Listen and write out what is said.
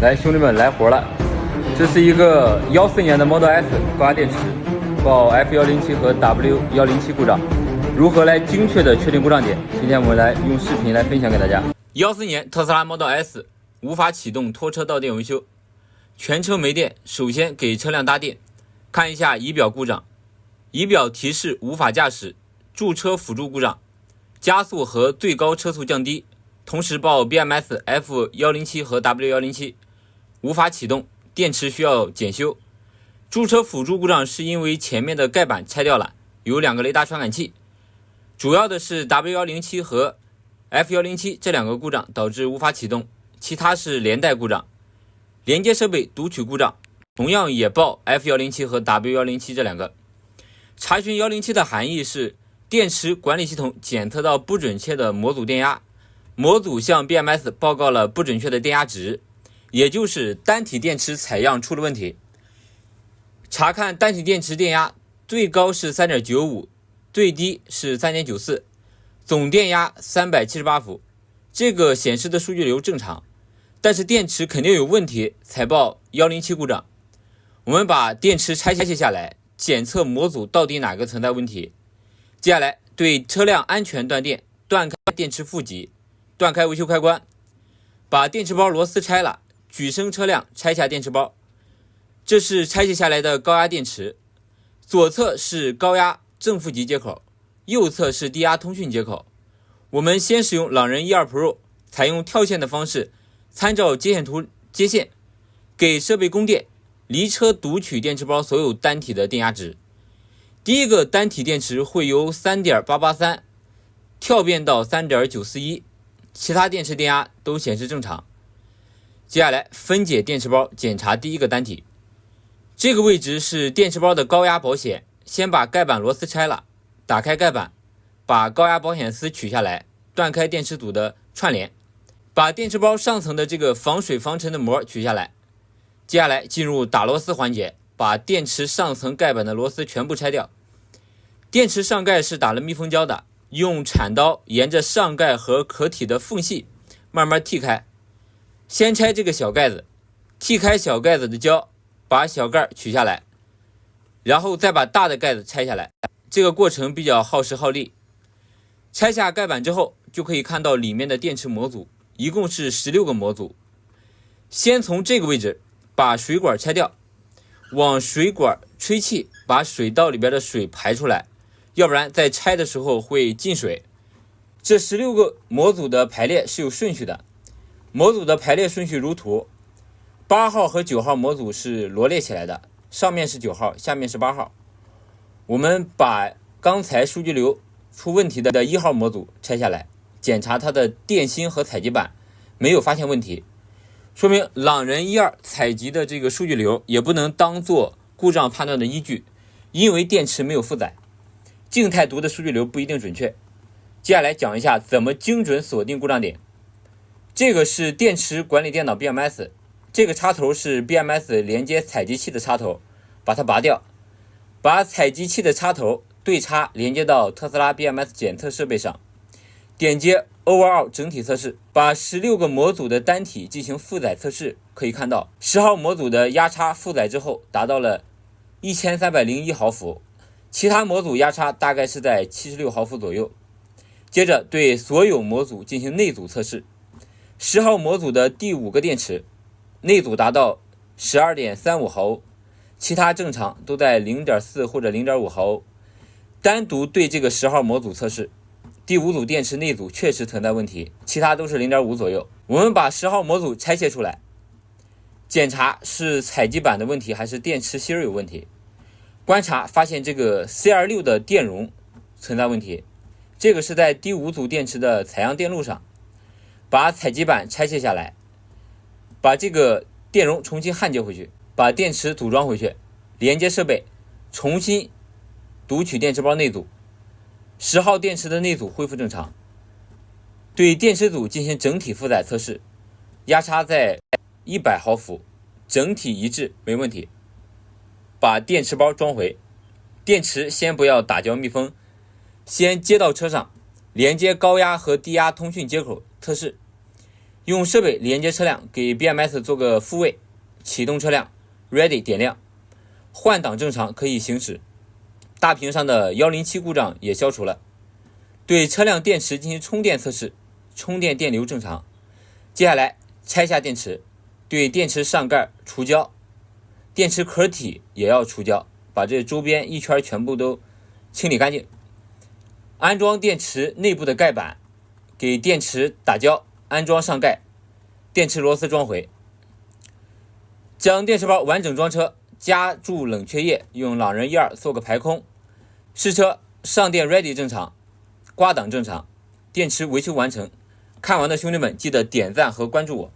来，兄弟们来活了！这是一个14年的 Model S 高压电池，报 F107和 W107故障，如何来精确的确定故障点？今天我们来用视频来分享给大家。14年特斯拉 Model S 无法启动拖车到电维修，全车没电，首先给车辆搭电，看一下仪表故障，仪表提示无法驾驶，驻车辅助故障，加速和最高车速降低，同时报 BMS F107和 W107。无法启动，电池需要检修。驻车辅助故障是因为前面的盖板拆掉了，有2个雷达传感器。主要的是 W107和 F107这2个故障导致无法启动，其他是连带故障。连接设备读取故障，同样也报 F107和 W107这2个。查询107的含义是电池管理系统检测到不准确的模组电压，模组向 BMS 报告了不准确的电压值，也就是单体电池采样出了问题。查看单体电池电压，最高是 3.95， 最低是 3.94， 总电压378伏，这个显示的数据流正常，但是电池肯定有问题才报107故障。我们把电池拆卸下来，检测模组到底哪个存在问题。接下来对车辆安全断电，断开电池负极，断开维修开关，把电池包螺丝拆了，举升车辆拆下电池包，这是拆卸下来的高压电池，左侧是高压正负极接口，右侧是低压通讯接口。我们先使用朗人12 Pro， 采用跳线的方式，参照接线图接线，给设备供电，离车读取电池包所有单体的电压值。第一个单体电池会由 3.883 跳变到 3.941， 其他电池电压都显示正常。接下来分解电池包，检查第一个单体。这个位置是电池包的高压保险，先把盖板螺丝拆了，打开盖板，把高压保险丝取下来，断开电池组的串联，把电池包上层的这个防水防尘的膜取下来。接下来进入打螺丝环节，把电池上层盖板的螺丝全部拆掉。电池上盖是打了密封胶的，用铲刀沿着上盖和壳体的缝隙慢慢剔开。先拆这个小盖子，剔开小盖子的胶，把小盖取下来，然后再把大的盖子拆下来。这个过程比较耗时耗力。拆下盖板之后，就可以看到里面的电池模组，一共是16个模组。先从这个位置把水管拆掉，往水管吹气，把水道里边的水排出来，要不然在拆的时候会进水。这16个模组的排列是有顺序的，模组的排列顺序如图，8号和9号模组是罗列起来的，上面是9号，下面是8号。我们把刚才数据流出问题的1号模组拆下来，检查它的电芯和采集板，没有发现问题，说明朗人12采集的这个数据流也不能当做故障判断的依据，因为电池没有负载，静态读的数据流不一定准确。接下来讲一下怎么精准锁定故障点。这个是电池管理电脑 BMS， 这个插头是 BMS 连接采集器的插头，把它拔掉，把采集器的插头对插连接到特斯拉 BMS 检测设备上，点击 Overall 整体测试，把16个模组的单体进行负载测试。可以看到10号模组的压差负载之后达到了1301毫伏，其他模组压差大概是在76毫伏左右。接着对所有模组进行内阻测试，10号模组的第5个电池内阻达到 12.35 毫欧，其他正常都在 0.4 或者 0.5 毫欧。单独对这个10号模组测试，第5组电池内阻确实存在问题，其他都是 0.5 左右。我们把10号模组拆卸出来，检查是采集板的问题还是电池芯有问题。观察发现这个 CR6 的电容存在问题，这个是在第5组电池的采样电路上。把采集板拆卸下来，把这个电容重新焊接回去，把电池组装回去，连接设备，重新读取电池包内阻，10号电池的内阻恢复正常。对电池组进行整体负载测试，压差在100毫伏，整体一致没问题。把电池包装回，电池先不要打胶密封，先接到车上，连接高压和低压通讯接口测试。用设备连接车辆，给 BMS 做个复位，启动车辆 Ready 点亮，换挡正常可以行驶。大屏上的107故障也消除了。对车辆电池进行充电测试，充电电流正常。接下来拆下电池，对电池上盖除胶，电池壳体也要除胶，把这周边一圈全部都清理干净。安装电池内部的盖板，给电池打胶，安装上盖，电池螺丝装回。将电池包完整装车，加注冷却液，用朗人12做个排空。试车上电 ready 正常，挂档正常，电池维修完成。看完的兄弟们记得点赞和关注我。